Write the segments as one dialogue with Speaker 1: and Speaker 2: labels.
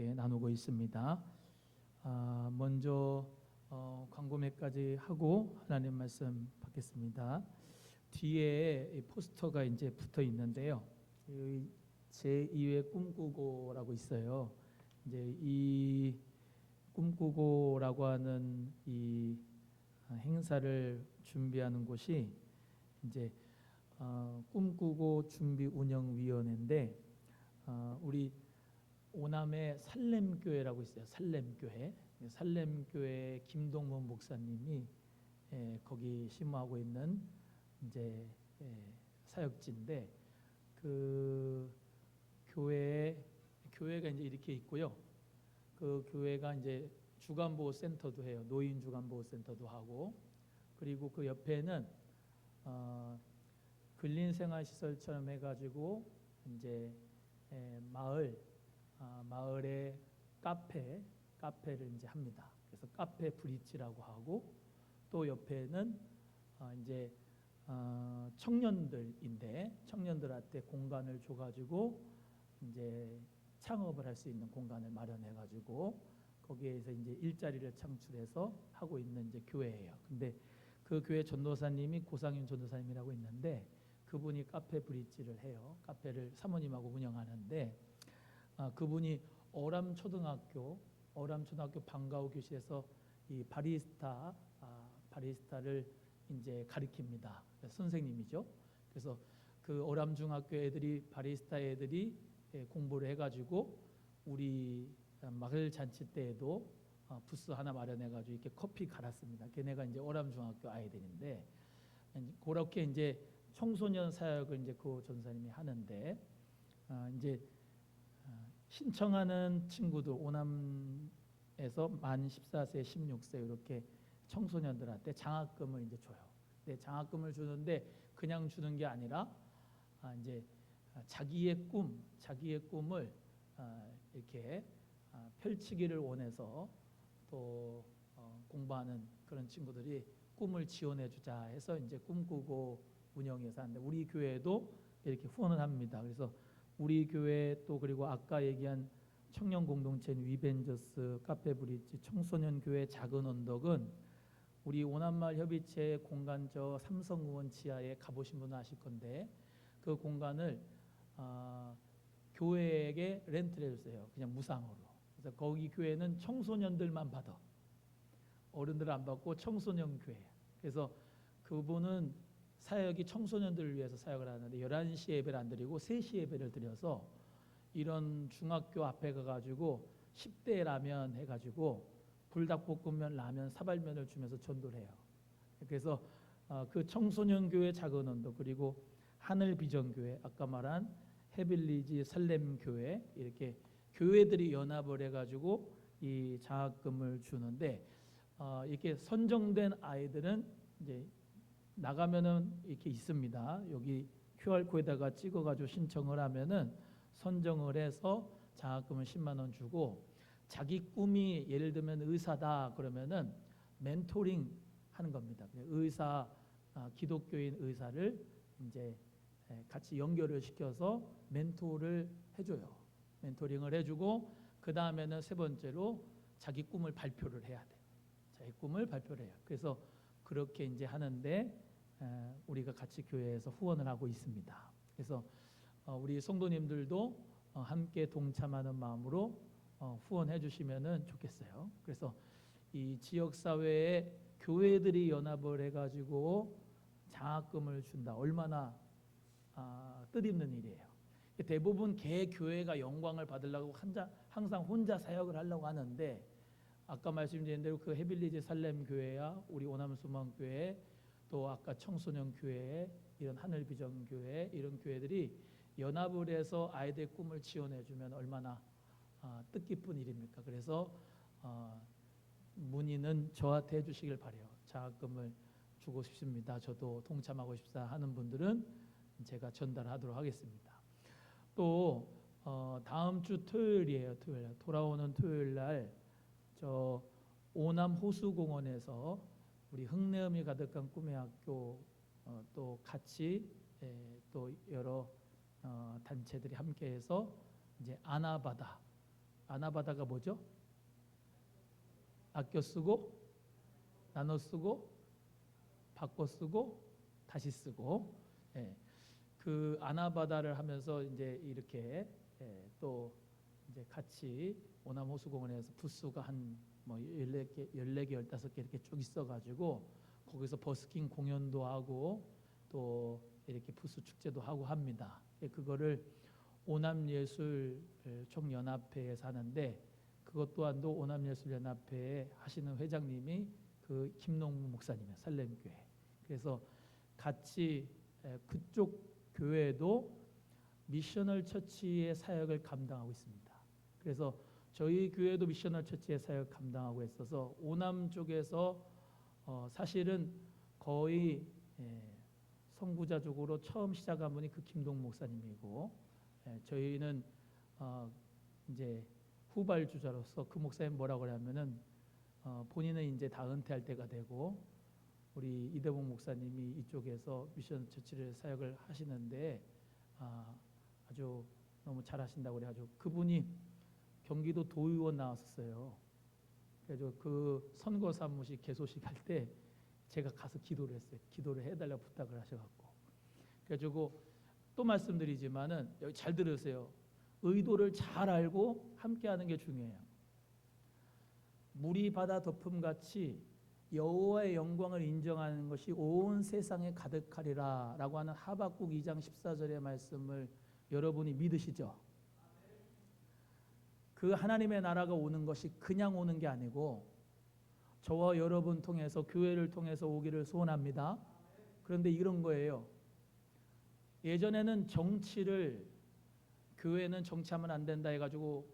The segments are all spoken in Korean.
Speaker 1: 함께 나누고 있습니다. 먼저 광고매까지 하고 하나님 말씀 받겠습니다. 뒤에 이 포스터가 이제 붙어 있는데요. 제2회 꿈꾸고라고 있어요. 이제 이 꿈꾸고라고 하는 이 행사를 준비하는 곳이 이제 꿈꾸고 준비 운영위원회인데 우리 오남에 살렘교회라고 있어요. 살렘교회 김동문 목사님이 거기 심호하고 있는 이제 사역지인데 그 교회가 이제 이렇게 있고요. 그 교회가 이제 주간보호센터도 해요. 노인 주간보호센터도 하고, 그리고 그 옆에는 근린생활시설처럼 해가지고 이제 마을에 카페를 이제 합니다. 그래서 카페 브릿지라고 하고, 또 옆에는 이제 청년들인데 청년들한테 공간을 줘가지고 이제 창업을 할 수 있는 공간을 마련해가지고 거기에서 이제 일자리를 창출해서 하고 있는 이제 교회예요. 근데 그 교회 전도사님이 고상윤 전도사님이라고 있는데 그분이 카페 브릿지를 해요. 카페를 사모님하고 운영하는데 그분이 어람초등학교 방과후 교실에서 이 바리스타를 이제 가르칩니다. 선생님이죠. 그래서 그 어람중학교 애들이 바리스타 애들이 공부를 해가지고 우리 마을 잔치 때에도 부스 하나 마련해가지고 이렇게 커피 갈았습니다. 걔네가 이제 어람중학교 아이들인데 그렇게 이제 청소년 사역을 이제 그 전사님이 하는데 이제 신청하는 친구들 오남에서 만 14세, 16세 이렇게 청소년들한테 장학금을 이제 줘요. 근데 장학금을 주는데 그냥 주는 게 아니라 이제 자기의 꿈을 이렇게 펼치기를 원해서 또 공부하는 그런 친구들이 꿈을 지원해 주자 해서 이제 꿈꾸고 운영해서 하는데 우리 교회도 이렇게 후원을 합니다. 그래서 우리 교회 또 그리고 아까 얘기한 청년 공동체인 위벤저스, 카페 브릿지, 청소년 교회 작은 언덕은 우리 오남마을 협의체 공간 저 삼성의원 지하에 가보신 분은 아실 건데 그 공간을 교회에게 렌트를 해줬어요. 그냥 무상으로. 그래서 거기 교회는 청소년들만 받아. 어른들은 안 받고 청소년 교회. 그래서 그분은 사역이 청소년들을 위해서 사역을 하는데 11시 예배를 안 드리고 3시 예배를 드려서 이런 중학교 앞에 가가지고 10대 라면 해가지고 불닭볶음면, 라면, 사발면을 주면서 전도를 해요. 그래서 그 청소년 교회 작은 언덕 그리고 하늘비전교회 아까 말한 해빌리지 살렘교회 이렇게 교회들이 연합을 해가지고 이 장학금을 주는데 이렇게 선정된 아이들은 이제 나가면은 이렇게 있습니다. 여기 QR코드에다가 찍어가지고 신청을 하면은 선정을 해서 장학금을 10만 원 주고 자기 꿈이 예를 들면 의사다 그러면은 멘토링 하는 겁니다. 의사 기독교인 의사를 이제 같이 연결을 시켜서 멘토를 해줘요. 멘토링을 해주고 그 다음에는 세 번째로 자기 꿈을 발표를 해야 돼요. 자기 꿈을 발표를 해요. 그래서 그렇게 이제 하는데 우리가 같이 교회에서 후원을 하고 있습니다. 그래서 우리 성도님들도 함께 동참하는 마음으로 후원해 주시면은 좋겠어요. 그래서 이 지역 사회에 교회들이 연합을 해가지고 장학금을 준다. 얼마나 뜻있는 일이에요. 대부분 개 교회가 영광을 받으려고 항상 혼자 사역을 하려고 하는데 아까 말씀드린 대로 그 해빌리지 살렘 교회야 우리 오남 소망교회 또 아까 청소년 교회 이런 하늘비전 교회 이런 교회들이 연합을 해서 아이들 꿈을 지원해 주면 얼마나 뜻깊은 일입니까? 그래서 문의는 저한테 해주시길 바래요. 장학금을 주고 싶습니다. 저도 동참하고 싶다 하는 분들은 제가 전달하도록 하겠습니다. 또 다음 주 토요일이에요. 돌아오는 토요일 날 저 오남 호수공원에서 우리 흙내음이 가득한 꿈의 학교 또 같이 또 여러 단체들이 함께해서 이제 아나바다 아나바다가 뭐죠? 아껴 쓰고 나눠 쓰고 바꿔 쓰고 다시 쓰고. 예. 그 아나바다를 하면서 이제 이렇게 또 이제 같이 오남호수공원에서 부스가 한뭐 14개, 15개 이렇게 쭉 있어가지고 거기서 버스킹 공연도 하고 또 이렇게 부스 축제도 하고 합니다. 그거를 오남예술 총연합회에서 하는데 그것 또한도 오남예술연합회에 하시는 회장님이 그 김농무 목사님이에요. 살렘교회. 그래서 같이 그쪽 교회도 미셔널 처치의 사역을 감당하고 있습니다. 그래서 저희 교회도 미셔널 처치의 사역을 감당하고 있어서 오남 쪽에서 사실은 거의 선구자적으로 처음 시작한 분이 그 김동 목사님이고 저희는 이제 후발주자로서 그 목사님 뭐라고 하냐면은 본인은 이제 다 은퇴할 때가 되고 우리 이대봉 목사님이 이쪽에서 미션 처치를 사역을 하시는데 아주 너무 잘하신다고 그래가지고 그분이 경기도 도의원 나왔었어요. 그래서 그 선거 사무실 개소식 할 때 제가 가서 기도를 했어요. 기도를 해달라고 부탁을 하셔갖고 그래가지고 또 말씀드리지만은 여기 잘 들으세요. 의도를 잘 알고 함께하는 게 중요해요. 물이 바다 덮음같이 여호와의 영광을 인정하는 것이 온 세상에 가득하리라 라고 하는 하박국 2장 14절의 말씀을 여러분이 믿으시죠? 그 하나님의 나라가 오는 것이 그냥 오는 게 아니고 저와 여러분 통해서 교회를 통해서 오기를 소원합니다. 그런데 이런 거예요. 예전에는 정치를 교회는 정치하면 안 된다 해가지고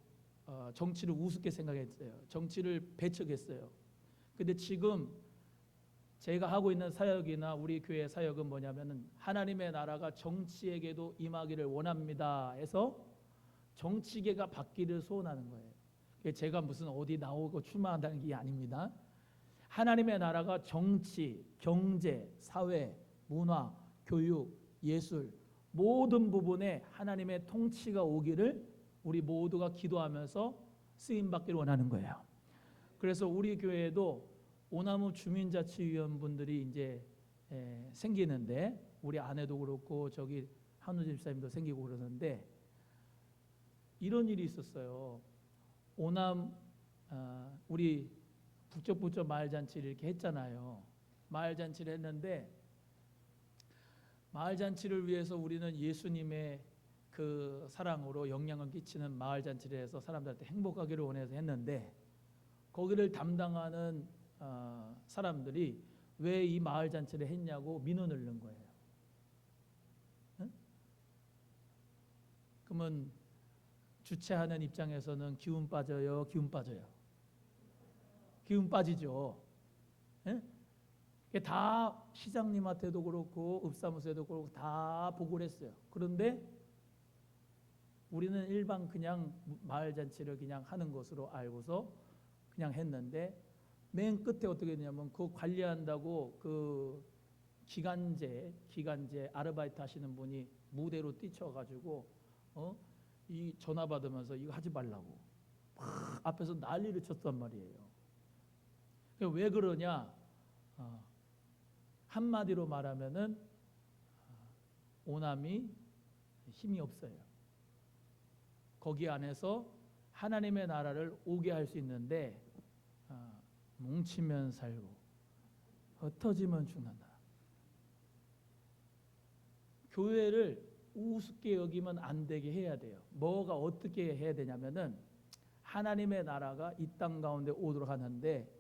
Speaker 1: 정치를 우습게 생각했어요. 정치를 배척했어요. 근데 지금 제가 하고 있는 사역이나 우리 교회 사역은 뭐냐면은 하나님의 나라가 정치에게도 임하기를 원합니다 해서 정치계가 바뀌기를 소원하는 거예요. 제가 무슨 어디 나오고 출마한다는 게 아닙니다. 하나님의 나라가 정치, 경제, 사회, 문화, 교육, 예술 모든 부분에 하나님의 통치가 오기를 우리 모두가 기도하면서 쓰임받기를 원하는 거예요. 그래서 우리 교회에도 오나무 주민자치위원분들이 이제 생기는데 우리 아내도 그렇고 저기 한우 집사님도 생기고 그러는데 이런 일이 있었어요. 오남 우리 북적북적 마을잔치를 이렇게 했잖아요. 마을잔치를 했는데 마을잔치를 위해서 우리는 예수님의 그 사랑으로 영향을 끼치는 마을잔치를 해서 사람들한테 행복하기를 원해서 했는데 거기를 담당하는 사람들이 왜 이 마을잔치를 했냐고 민원을 넣은 거예요. 응? 그러면 주최하는 입장에서는 기운 빠져요, 기운 빠져요. 기운 빠지죠. 예? 다 시장님한테도 그렇고 읍사무소에도 그렇고 다 보고를 했어요. 그런데 우리는 일반 그냥 마을잔치를 그냥 하는 것으로 알고서 그냥 했는데 맨 끝에 어떻게 했냐면 그 관리한다고 그 기간제 아르바이트 하시는 분이 무대로 뛰쳐가지고 이 전화 받으면서 이거 하지 말라고 막 앞에서 난리를 쳤단 말이에요. 왜 그러냐? 한마디로 말하면은 오남이 힘이 없어요. 거기 안에서 하나님의 나라를 오게 할 수 있는데 뭉치면 살고 흩어지면 죽는다. 교회를 우습게 여기면 안 되게 해야 돼요. 뭐가 어떻게 해야 되냐면은 하나님의 나라가 이 땅 가운데 오도록 하는데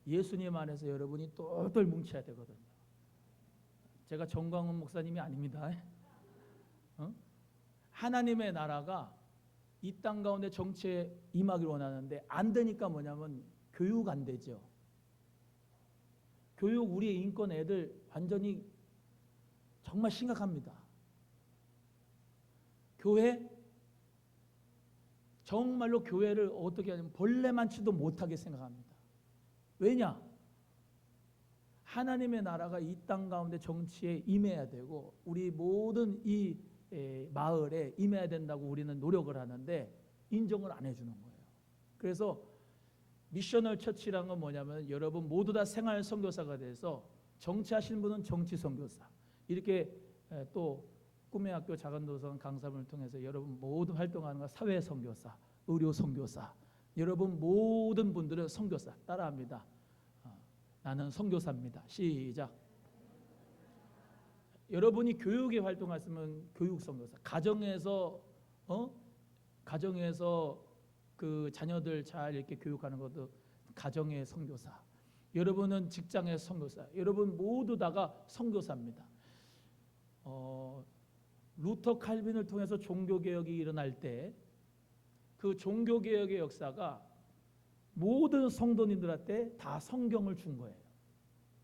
Speaker 1: 예수님 안에서 여러분이 똘똘 뭉쳐야 되거든요. 제가 정광훈 목사님이 아닙니다. 하나님의 나라가 이 땅 가운데 정치에 임하기를 원하는데 안 되니까 뭐냐면 교육 안 되죠. 교육 우리의 인권 애들 완전히 정말 심각합니다. 교회 정말로 교회를 어떻게 하냐면 벌레만치도 못하게 생각합니다. 왜냐? 하나님의 나라가 이 땅 가운데 정치에 임해야 되고 우리 모든 이 마을에 임해야 된다고 우리는 노력을 하는데 인정을 안 해주는 거예요. 그래서 미셔널 처치란 건 뭐냐면 여러분 모두 다 생활 선교사가 돼서 정치하시는 분은 정치 선교사, 이렇게 또 꿈의 학교 작은도서관 강사분을 통해서 여러분 모두 활동하는 거 사회 선교사, 의료 선교사, 여러분 모든 분들은 선교사 따라합니다. 나는 선교사입니다. 시작. 여러분이 교육에 활동하시면 교육 선교사, 가정에서 그 자녀들 잘 이렇게 교육하는 것도 가정의 선교사, 여러분은 직장의 선교사, 여러분 모두 다가 선교사입니다. 루터 칼빈을 통해서 종교개혁이 일어날 때 그 종교개혁의 역사가 모든 성도님들한테 다 성경을 준 거예요.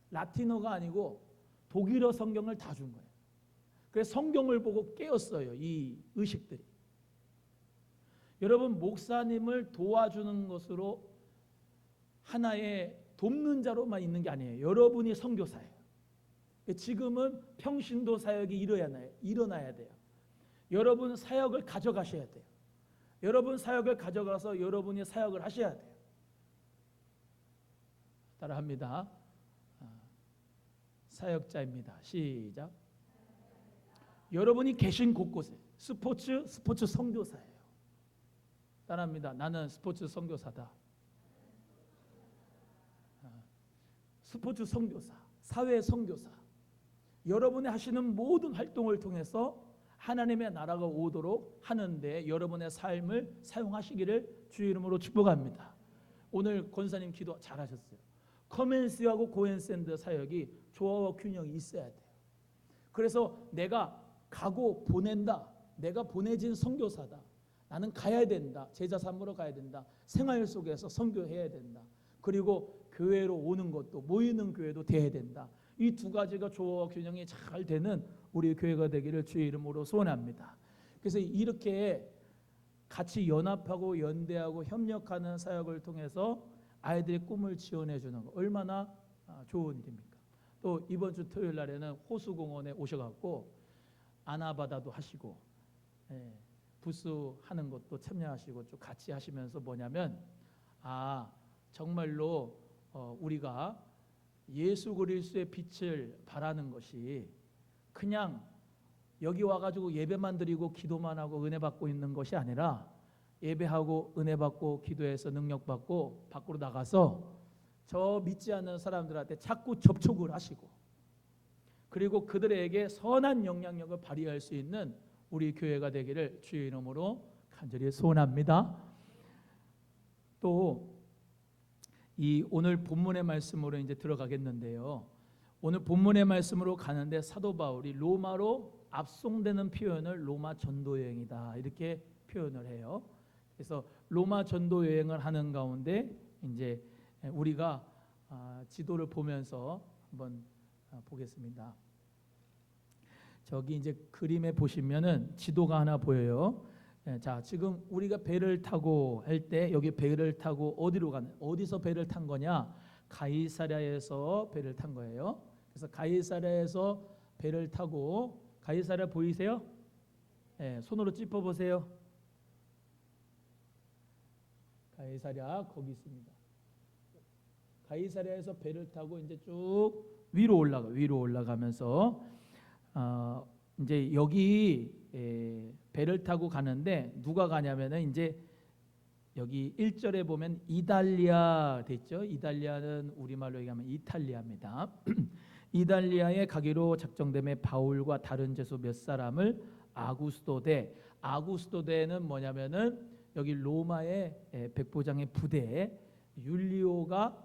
Speaker 1: 라틴어가 아니고 독일어 성경을 다 준 거예요. 그래서 성경을 보고 깨었어요, 이 의식들이. 여러분 목사님을 도와주는 것으로 하나의 돕는 자로만 있는 게 아니에요. 여러분이 선교사예요. 지금은 평신도 사역이 일어나야 돼요. 여러분 사역을 가져가셔야 돼요. 여러분 사역을 가져가서 여러분이 사역을 하셔야 돼요. 따라합니다. 사역자입니다. 시작. 여러분이 계신 곳곳에 스포츠 선교사예요. 따라합니다. 나는 스포츠 선교사다. 스포츠 선교사, 사회 선교사. 여러분이 하시는 모든 활동을 통해서 하나님의 나라가 오도록 하는데 여러분의 삶을 사용하시기를 주의 이름으로 축복합니다. 오늘 권사님 기도 잘하셨어요. 커맨스하고 고앤샌드 사역이 조화와 균형이 있어야 돼요. 그래서 내가 가고 보낸다. 내가 보내진 선교사다. 나는 가야 된다. 제자 삼으러 가야 된다. 생활 속에서 선교해야 된다. 그리고 교회로 오는 것도 모이는 교회도 돼야 된다. 이 두 가지가 조화와 균형이 잘 되는 우리 교회가 되기를 주의 이름으로 소원합니다. 그래서 이렇게 같이 연합하고 연대하고 협력하는 사역을 통해서 아이들의 꿈을 지원해 주는 거 얼마나 좋은 일입니까? 또 이번 주 토요일 날에는 호수공원에 오셔갖고 아나바다도 하시고 부스 하는 것도 참여하시고 좀 같이 하시면서 뭐냐면 정말로 우리가 예수 그리스도의 빛을 바라는 것이 그냥 여기 와가지고 예배만 드리고 기도만 하고 은혜 받고 있는 것이 아니라 예배하고 은혜 받고 기도해서 능력 받고 밖으로 나가서 저 믿지 않는 사람들한테 자꾸 접촉을 하시고 그리고 그들에게 선한 영향력을 발휘할 수 있는 우리 교회가 되기를 주의 이름으로 간절히 소원합니다. 또 이 오늘 본문의 말씀으로 이제 들어가겠는데요. 오늘 본문의 말씀으로 가는데 사도 바울이 로마로 압송되는 표현을 로마 전도 여행이다 이렇게 표현을 해요. 그래서 로마 전도 여행을 하는 가운데 이제 우리가 지도를 보면서 한번 보겠습니다. 저기 이제 그림에 보시면은 지도가 하나 보여요. 자, 지금 우리가 배를 타고 할 때 여기 배를 타고 어디서 배를 탄 거냐? 가이사랴에서 배를 탄 거예요. 그래서 가이사랴에서 배를 타고 가이사랴 보이세요? 손으로 짚어 보세요. 가이사랴 거기 있습니다. 가이사랴에서 배를 타고 이제 쭉 위로 올라가면서 이제 여기 배를 타고 가는데 누가 가냐면은 이제 여기 1절에 보면 이달리아 됐죠. 이달리아는 우리말로 얘기하면 이탈리아입니다. 이달리아에 가기로 작정됨에 바울과 다른 제수 몇 사람을 아구스도대는 뭐냐면은 여기 로마의 백부장의 부대 율리오가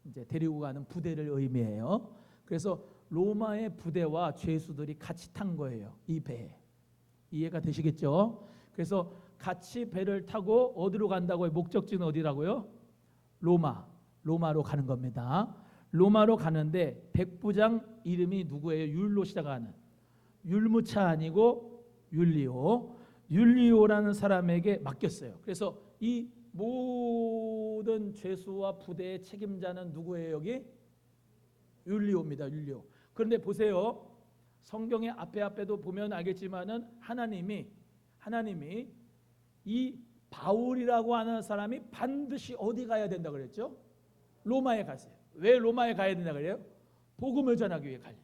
Speaker 1: 이제 데리고 가는 부대를 의미해요. 그래서 로마의 부대와 죄수들이 같이 탄 거예요. 이 배에. 이해가 되시겠죠? 그래서 같이 배를 타고 어디로 간다고요? 목적지는 어디라고요? 로마로 가는 겁니다. 로마로 가는데 백부장 이름이 누구예요? 율로 시작하는. 율무차 아니고 율리오라는 사람에게 맡겼어요. 그래서 이 모든 죄수와 부대의 책임자는 누구예요? 여기? 율리오입니다. 율리오. 그런데 보세요. 성경의 앞에도 보면 알겠지만은 하나님이 이 바울이라고 하는 사람이 반드시 어디 가야 된다 그랬죠? 로마에 갔어요. 왜 로마에 가야 된다 그래요? 복음을 전하기 위해 가요.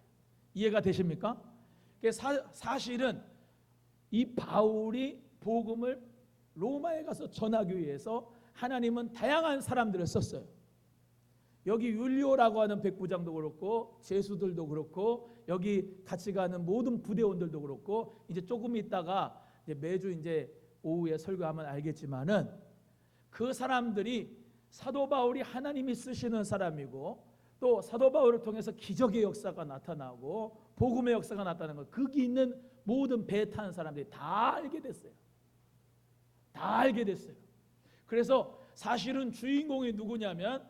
Speaker 1: 이해가 되십니까? 사실은 이 바울이 복음을 로마에 가서 전하기 위해서 하나님은 다양한 사람들을 썼어요. 여기 율리오라고 하는 백부장도 그렇고 제수들도 그렇고 여기 같이 가는 모든 부대원들도 그렇고 이제 조금 있다가 이제 매주 이제 오후에 설교하면 알겠지만은 그 사람들이 사도 바울이 하나님이 쓰시는 사람이고 또 사도 바울을 통해서 기적의 역사가 나타나고 복음의 역사가 나타나는 걸 거기 있는 모든 배 타는 사람들이 다 알게 됐어요. 다 알게 됐어요. 그래서 사실은 주인공이 누구냐면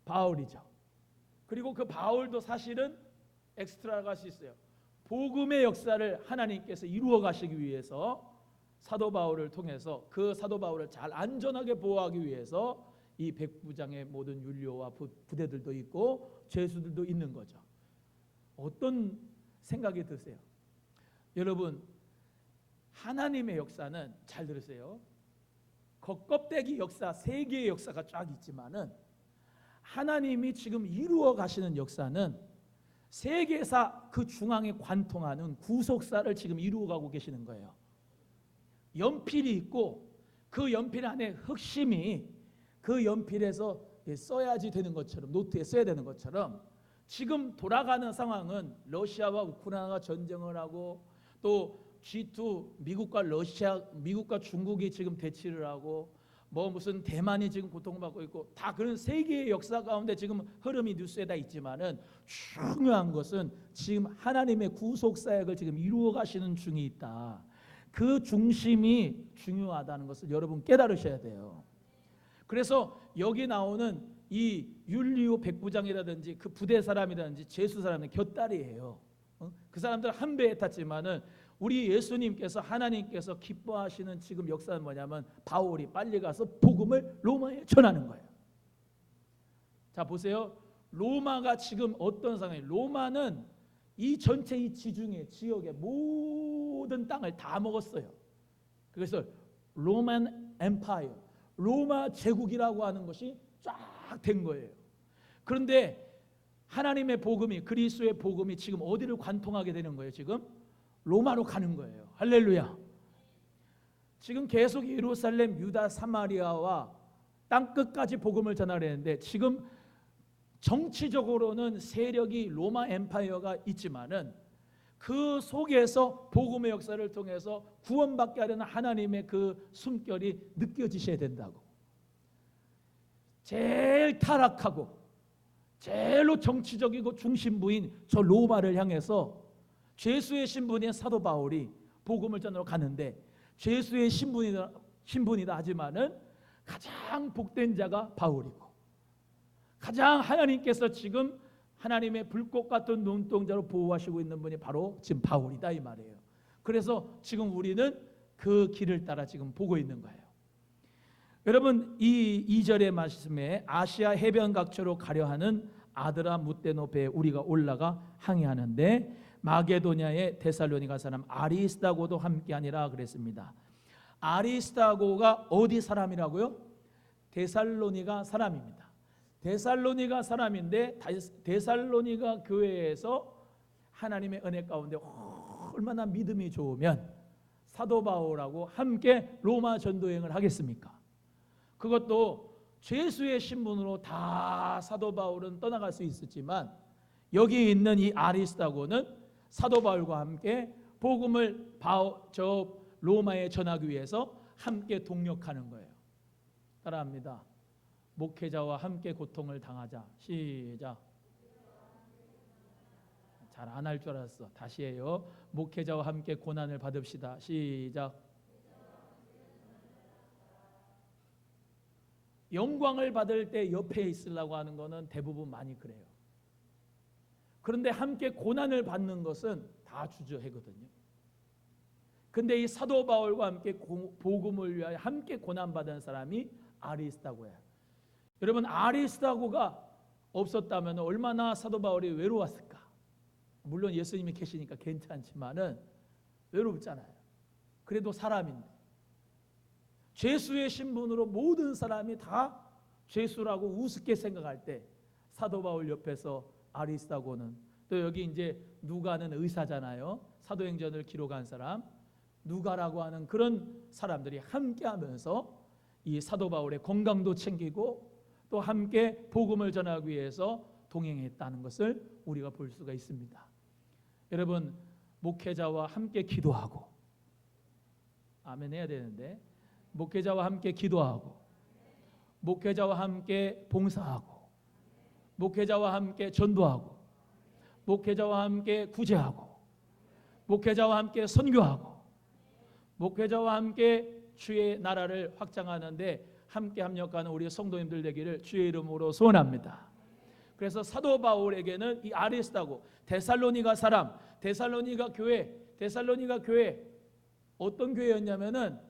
Speaker 1: 바울이죠. 그리고 그 바울도 사실은 엑스트라가 할 수 있어요. 복음의 역사를 하나님께서 이루어 가시기 위해서 사도 바울을 통해서 그 사도 바울을 잘 안전하게 보호하기 위해서 이 백부장의 모든 율료와 부대들도 있고 죄수들도 있는 거죠. 어떤 생각이 드세요? 여러분, 하나님의 역사는 잘 들으세요. 겉껍데기 역사, 세계의 역사가 쫙 있지만은 하나님이 지금 이루어 가시는 역사는 세계사 그 중앙에 관통하는 구속사를 지금 이루어가고 계시는 거예요. 연필이 있고 그 연필 안에 흑심이 그 연필에서 써야지 되는 것처럼 노트에 써야 되는 것처럼 지금 돌아가는 상황은 러시아와 우크라이나가 전쟁을 하고 또 G2 미국과 중국이 지금 대치를 하고 뭐 무슨 대만이 지금 고통받고 있고 다 그런 세계의 역사 가운데 지금 흐름이 뉴스에 다 있지만은 중요한 것은 지금 하나님의 구속 사역을 지금 이루어 가시는 중이 있다. 그 중심이 중요하다는 것을 여러분 깨달으셔야 돼요. 그래서 여기 나오는 이 율리오 백부장이라든지 그 부대 사람이라든지 제수 사람은 곁다리예요. 그 사람들 한 배에 탔지만은 우리 예수님께서 하나님께서 기뻐하시는 지금 역사는 뭐냐면 바울이 빨리 가서 복음을 로마에 전하는 거예요. 자 보세요. 로마가 지금 어떤 상황이에요? 로마는 이 전체 이 지중해 지역의 모든 땅을 다 먹었어요. 그래서 로만 엠파이어, 로마 제국이라고 하는 것이 쫙 된 거예요. 그런데 하나님의 복음이 그리스도의 복음이 지금 어디를 관통하게 되는 거예요? 지금 로마로 가는 거예요. 할렐루야. 지금 계속 예루살렘, 유다, 사마리아와 땅끝까지 복음을 전하려는데 지금 정치적으로는 세력이 로마 엠파이어가 있지만은 그 속에서 복음의 역사를 통해서 구원받게 하려는 하나님의 그 숨결이 느껴지셔야 된다고. 제일 타락하고 제일로 정치적이고 중심부인 저 로마를 향해서 죄수의 신분인 사도 바울이 복음을 전하러 가는데 죄수의 신분이다 하지만은 가장 복된 자가 바울이고 가장 하나님께서 지금 하나님의 불꽃 같은 눈동자로 보호하시고 있는 분이 바로 지금 바울이다 이 말이에요. 그래서 지금 우리는 그 길을 따라 지금 보고 있는 거예요. 여러분 이 2절의 말씀에 아시아 해변 각처로 가려 하는 아드라 무떼노 배에 우리가 올라가 항해하는데 마게도냐의 데살로니가 사람 아리스다고도 함께하니라 그랬습니다. 아리스다고가 어디 사람이라고요? 데살로니가 사람입니다. 데살로니가 사람인데 데살로니가 교회에서 하나님의 은혜 가운데 얼마나 믿음이 좋으면 사도 바울하고 함께 로마 전도여행을 하겠습니까? 그것도 죄수의 신분으로 다 사도 바울은 떠나갈 수 있었지만 여기 있는 이 아리스다고는 사도 바울과 함께 복음을 저 로마에 전하기 위해서 함께 동력하는 거예요. 따라합니다. 목회자와 함께 고통을 당하자. 시작. 잘 안 할 줄 알았어. 다시 해요. 목회자와 함께 고난을 받읍시다. 시작. 영광을 받을 때 옆에 있으려고 하는 것은 대부분 많이 그래요. 그런데 함께 고난을 받는 것은 다 주저하거든요. 근데 이 사도 바울과 함께 복음을 위하여 함께 고난받은 사람이 아리스다고예요. 여러분 아리스다고가 없었다면 얼마나 사도 바울이 외로웠을까? 물론 예수님이 계시니까 괜찮지만은 외롭잖아요. 그래도 사람인데 죄수의 신분으로 모든 사람이 다 죄수라고 우습게 생각할 때 사도 바울 옆에서 아리스다고는, 또 여기 이제 누가는 의사잖아요. 사도행전을 기록한 사람 누가라고 하는 그런 사람들이 함께하면서 이 사도 바울의 건강도 챙기고 또 함께 복음을 전하기 위해서 동행했다는 것을 우리가 볼 수가 있습니다. 여러분, 목회자와 함께 기도하고, 아멘 해야 되는데, 목회자와 함께 기도하고, 목회자와 함께 봉사하고, 목회자와 함께 전도하고, 목회자와 함께 구제하고, 목회자와 함께 선교하고, 목회자와 함께 주의 나라를 확장하는데 함께 합력하는 우리 성도님들 되기를 주의 이름으로 소원합니다. 그래서 사도 바울에게는 이 아리스다고, 데살로니가 사람, 데살로니가 교회 어떤 교회였냐면은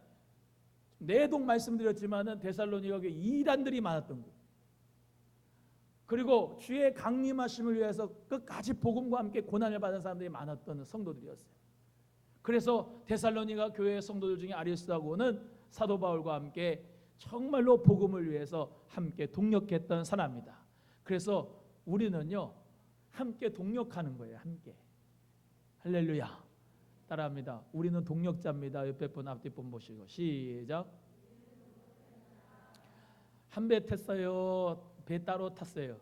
Speaker 1: 내동 말씀드렸지만은 데살로니가 교회 이단들이 많았던 거예요. 그리고 주의 강림하심을 위해서 끝까지 복음과 함께 고난을 받은 사람들이 많았던 성도들이었어요. 그래서 데살로니가 교회 성도들 중에 아리스다고는 사도 바울과 함께 정말로 복음을 위해서 함께 동력했던 사람입니다. 그래서 우리는요 함께 동력하는 거예요. 함께. 할렐루야. 따라합니다. 우리는 동력자입니다. 옆에 분 앞뒤 분 보시고 시작. 한 배 탔어요? 배 따로 탔어요?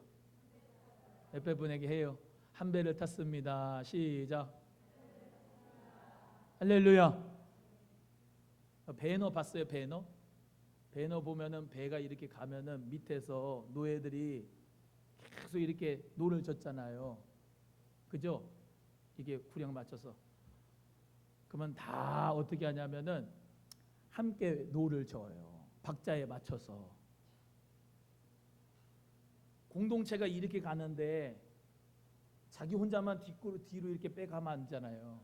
Speaker 1: 옆에 분에게 해요. 한 배를 탔습니다. 시작. 할렐루야. 배너 봤어요? 배너 보면은 배가 이렇게 가면은 밑에서 노예들이 계속 이렇게 노를 젓잖아요. 그죠? 이게 구령 맞춰서. 그러면 다 어떻게 하냐면은 함께 노를 저어요. 박자에 맞춰서. 공동체가 이렇게 가는데 자기 혼자만 뒤로 이렇게 빼가면 안 되잖아요.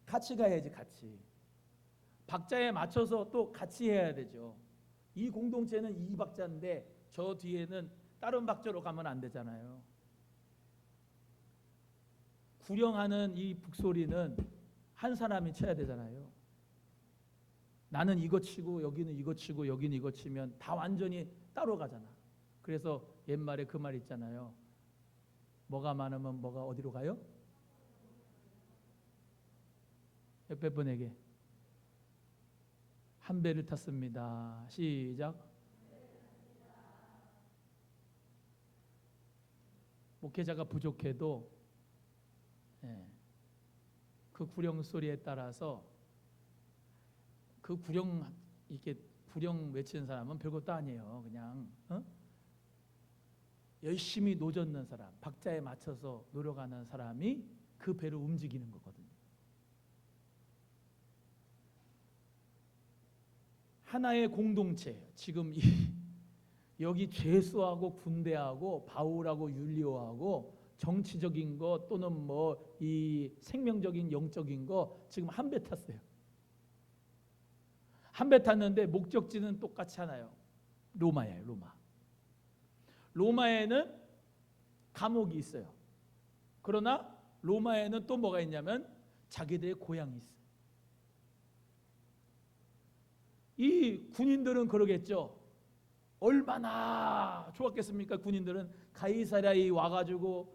Speaker 1: 같이 가야지, 같이. 박자에 맞춰서 또 같이 해야 되죠. 이 공동체는 이 박자인데 저 뒤에는 다른 박자로 가면 안 되잖아요. 구령하는 이 북소리는 한 사람이 쳐야 되잖아요. 나는 이거 치고 여기는 이거 치고 여기는 이거 치면 다 완전히 따로 가잖아. 그래서 옛말에 그 말 있잖아요. 뭐가 많으면 뭐가 어디로 가요? 옆에 분에게 한 배를 탔습니다. 시작. 목회자가 부족해도 그 구령 소리에 따라서 그 구령 이렇게 구령 외치는 사람은 별것도 아니에요. 그냥 열심히 노젓는 사람, 박자에 맞춰서 노력하는 사람이 그 배를 움직이는 거거든요. 하나의 공동체. 지금 여기 죄수하고 군대하고 바울하고 율리오하고 정치적인 거 또는 뭐 이 생명적인 영적인 거 지금 한 배 탔어요. 한 배 탔는데 목적지는 똑같이 하나요. 로마예요. 로마. 로마에는 감옥이 있어요. 그러나 로마에는 또 뭐가 있냐면 자기들의 고향이 있어요. 이 군인들은 그러겠죠. 얼마나 좋았겠습니까? 군인들은 가이사랴에 와가지고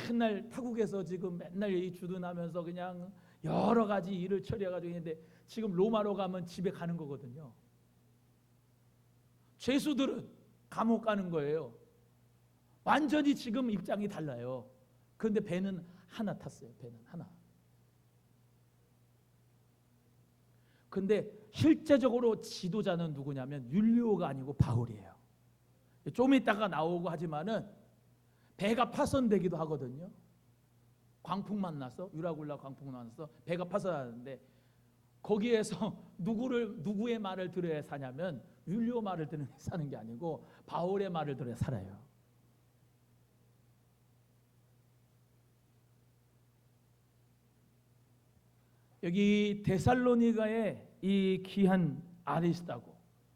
Speaker 1: 맨날 타국에서 지금 맨날 이 주둔하면서 그냥 여러 가지 일을 처리해가지고 있는데 지금 로마로 가면 집에 가는 거거든요. 죄수들은 감옥 가는 거예요. 완전히 지금 입장이 달라요. 그런데 배는 하나 탔어요. 배는 하나. 근데 실제적으로 지도자는 누구냐면 율리오가 아니고 바울이에요. 좀 이따가 나오고 하지만은 배가 파손되기도 하거든요. 광풍만 나서 유라굴라 광풍 나서 배가 파손하는데 거기에서 누구의 말을 들어야 사냐면 율리오 말을 들으며 사는 게 아니고 바울의 말을 들어야 살아요. 여기 데살로니가의 이 귀한 아리스다고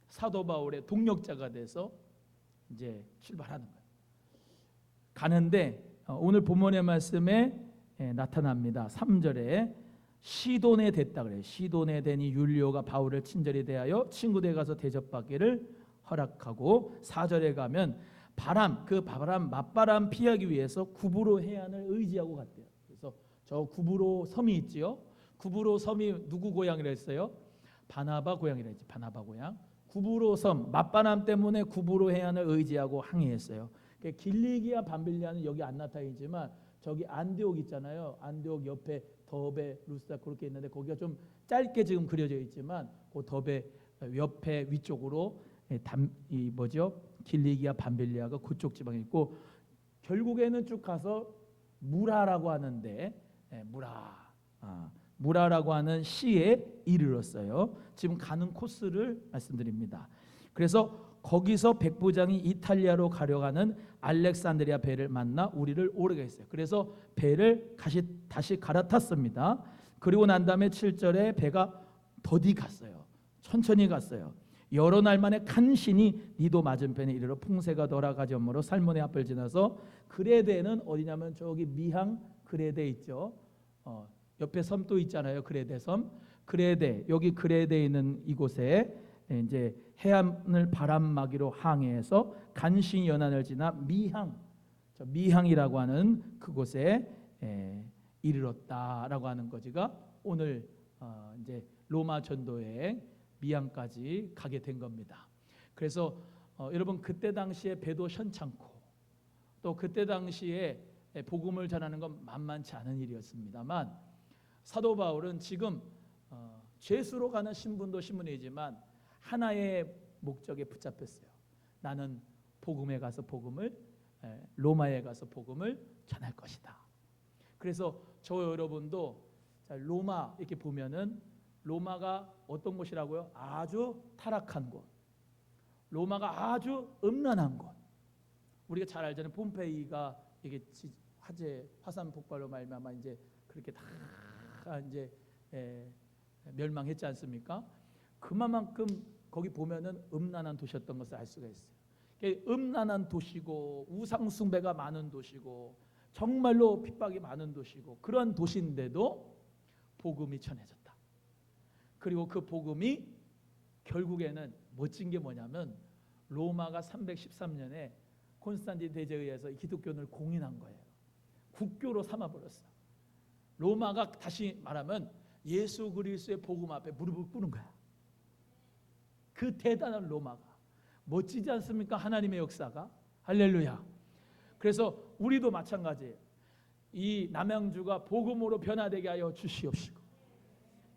Speaker 1: 사도 바울의 동력자가 돼서 이제 출발하는 거예요. 가는데 오늘 본문의 말씀에 나타납니다. 3절에 시돈에 됐다 그래요. 시돈에 되니 율리오가 바울을 친절히 대하여 친구들에 가서 대접받기를 허락하고 4절에 가면 그 바람 맞바람 피하기 위해서 구브로 해안을 의지하고 갔대요. 그래서 저 구브로 섬이 있지요. 구브로 섬이 누구 고향이라 했어요? 바나바 고향이라 했지. 바나바 고향. 구브로 섬 맞바람 때문에 구브로 해안을 의지하고 항해했어요. 길리기아 밤빌리아는 여기 안 나타나지만 저기 안디옥 있잖아요. 안디옥 옆에 더베 루스다 그렇게 있는데 거기가 좀 짧게 지금 그려져 있지만 그 더베 옆에 위쪽으로 이 뭐죠? 길리기아 밤빌리아가 그쪽 지방에 있고 결국에는 쭉 가서 무라라고 하는데 무라라고 하는 시에 이르렀어요. 지금 가는 코스를 말씀드립니다. 그래서 거기서 백부장이 이탈리아로 가려가는 알렉산드리아 배를 만나 우리를 오르게 했어요. 그래서 배를 다시 갈아탔습니다. 그리고 난 다음에 7절에 배가 더디 갔어요. 천천히 갔어요. 여러 날 만에 간신히 니도 맞은편에 이르러 풍세가 돌아가지므로 살모네 앞을 지나서 그레데는 어디냐면 저기 미항 그레데 있죠. 옆에 섬 또 있잖아요. 그레데 섬. 그레데 여기 그레데 있는 이곳에 이제 해안을 바람막이로 항해해서 간신히 연안을 지나 미항이라고 하는 그곳에 이르렀다라고 하는 거지가 오늘 이제 로마 전도여행 미항까지 가게 된 겁니다. 그래서 여러분 그때 당시에 배도 현찮고 또 그때 당시에 복음을 전하는 건 만만치 않은 일이었습니다만 사도 바울은 지금 죄수로 가는 신분이지만 하나의 목적에 붙잡혔어요. 나는 복음에 가서 로마에 가서 복음을 전할 것이다. 그래서 저 여러분도 로마 이렇게 보면은 로마가 어떤 곳이라고요? 아주 타락한 곳. 로마가 아주 음란한 곳. 우리가 잘 알잖아요. 폼페이가 이게 화산 폭발로 말미암아 이제 그렇게 다 이제 멸망했지 않습니까? 그만큼 거기 보면은 음란한 도시였던 것을 알 수가 있어요. 음란한 도시고 우상 숭배가 많은 도시고 정말로 핍박이 많은 도시고 그런 도시인데도 복음이 전해졌다. 그리고 그 복음이 결국에는 멋진 게 뭐냐면 로마가 313년에 콘스탄틴 대제에 의해서 기독교를 공인한 거예요. 국교로 삼아버렸어. 로마가 다시 말하면 예수 그리스도의 복음 앞에 무릎을 꿇은 거야. 그 대단한 로마가 멋지지 않습니까? 하나님의 역사가. 할렐루야. 그래서 우리도 마찬가지예요. 이 남양주가 복음으로 변화되게 하여 주시옵시고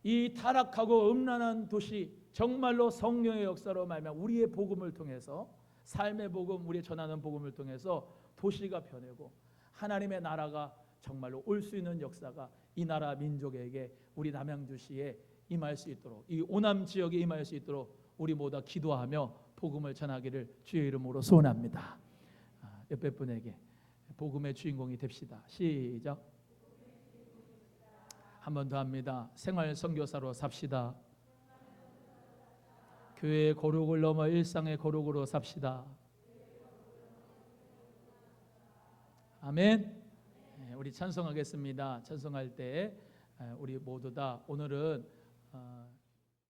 Speaker 1: 이 타락하고 음란한 도시 정말로 성령의 역사로 말미암아 우리의 복음을 통해서 삶의 복음, 우리의 전하는 복음을 통해서 도시가 변하고 하나님의 나라가 정말로 올 수 있는 역사가 이 나라 민족에게 우리 남양주시에 임할 수 있도록 이 오남 지역에 임할 수 있도록 우리 모두 기도하며 복음을 전하기를 주의 이름으로 소원합니다. 옆에 분에게 복음의 주인공이 됩시다. 시작. 한 번 더 합니다. 생활 선교사로 삽시다. 교회의 거룩을 넘어 일상의 거룩으로 삽시다. 아멘. 우리 찬송하겠습니다. 찬송할 때 우리 모두 다 오늘은